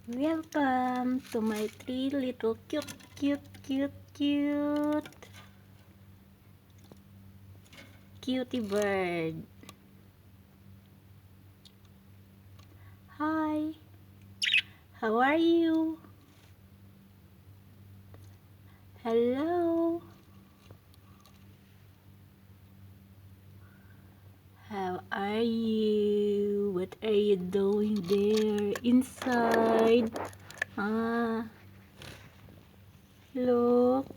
Welcome to my three little cutie bird. Hi, how are you? Hello, how are you? What are you doing there inside? Look,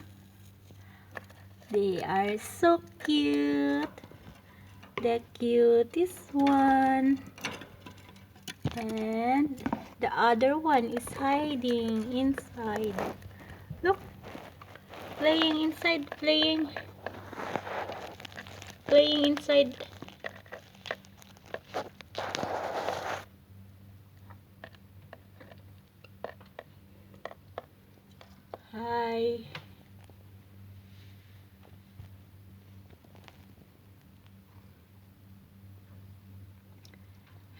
they are so cute. The cutest one, and the other one is hiding inside. Look, playing inside, playing inside. Hi.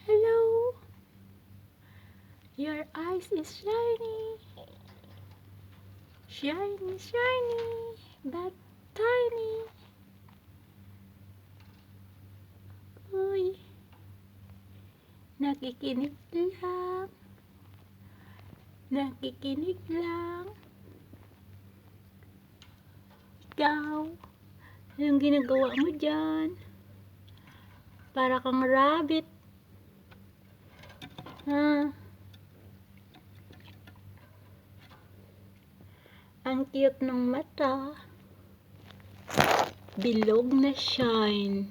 Hello. Your eyes is shiny. Shiny, shiny, but tiny. Uy. Nakikinig lang. Nakikinig lang. Ikaw, anong ginagawa mo dyan? Para kang rabbit. Ang cute ng mata. Bilog na shine.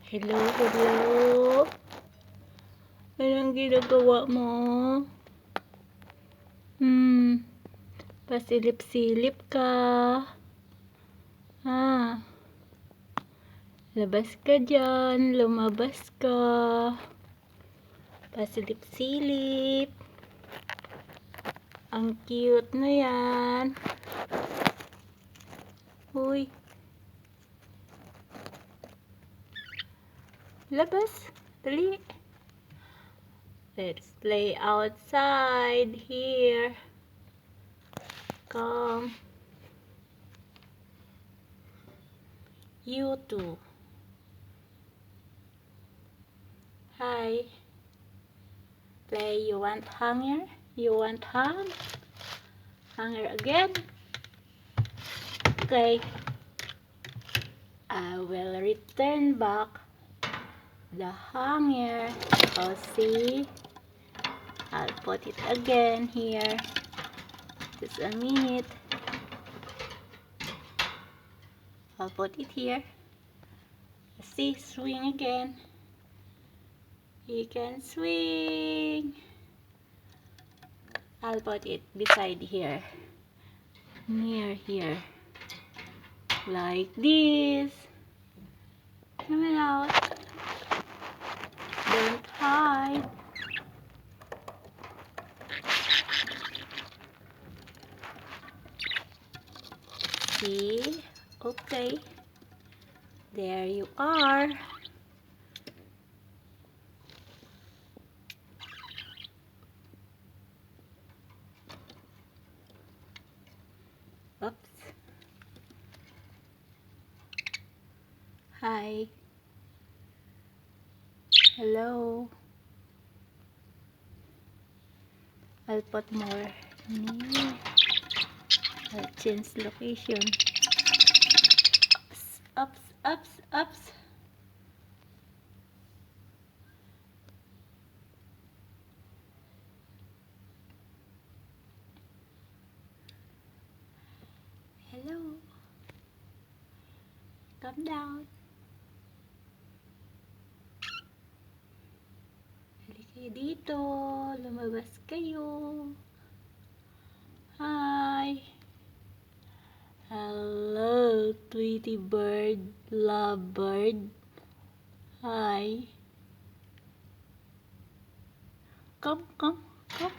Hello, hello. Anong ginagawa mo? Pasilip-silip ka. Labas ka dyan, lumabas ka. Pasilip-silip. Ang cute na yan. Uy. Labas. Dali. Let's play outside here. Come. You too. Hi. Play, you want hanger? You want hang? Hanger again? Okay. I will return back the hanger. Oh, see? I'll put it again here. Just a minute. I'll put it here. See, swing again. You can swing. I'll put it beside here. Near here. Like this. Come out. Don't hide. See? Okay. There you are. Oops. Hi. Hello. I'll put more near. I'll change location. Ups, ups, ups. Hello. Come down. Halika kayo dito. Lumabas kayo. Hi. Hello, Tweety bird, love bird. Hi. Come, come, come.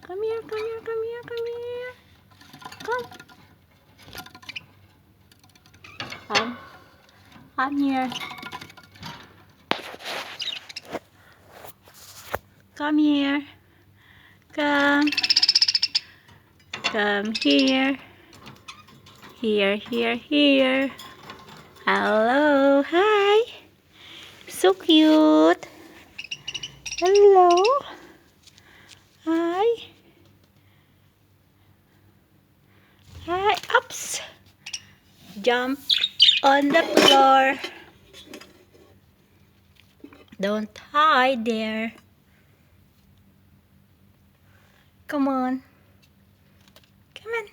Come here, come here, come here, come here. Come. Come here. Come here. Come. Come here. Here. Hello. Hi. So cute. Hello. Hi. Hi. Oops. Jump on the floor. Don't hide there. Come on. Come on.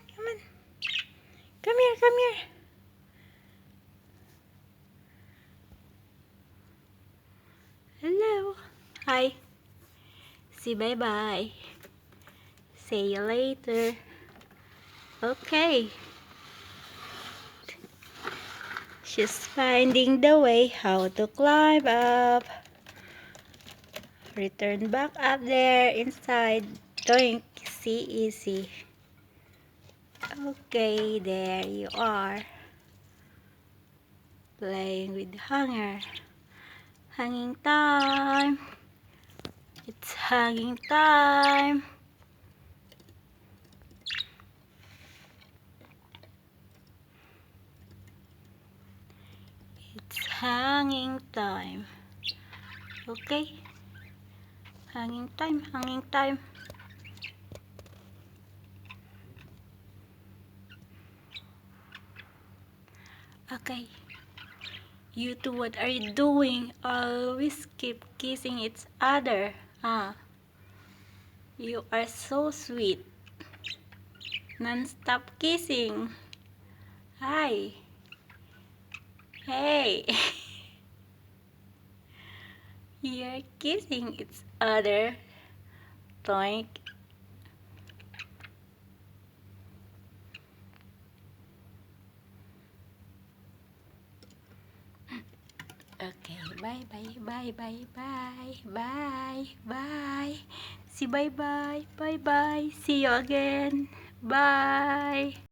Come here. Hello. Hi. Say bye-bye. See you later. Okay. She's finding the way how to climb up. Return back up there inside. Doink. See easy. Okay, there you are. Playing with hanger. Hanging time. It's hanging time. It's hanging time. Okay. Hanging time. Okay. You two, what are you doing? Always keep kissing each other. You are so sweet. Non-stop kissing. Hi. Hey. You're kissing each other. Toink. Okay, bye. See bye. See you again. Bye.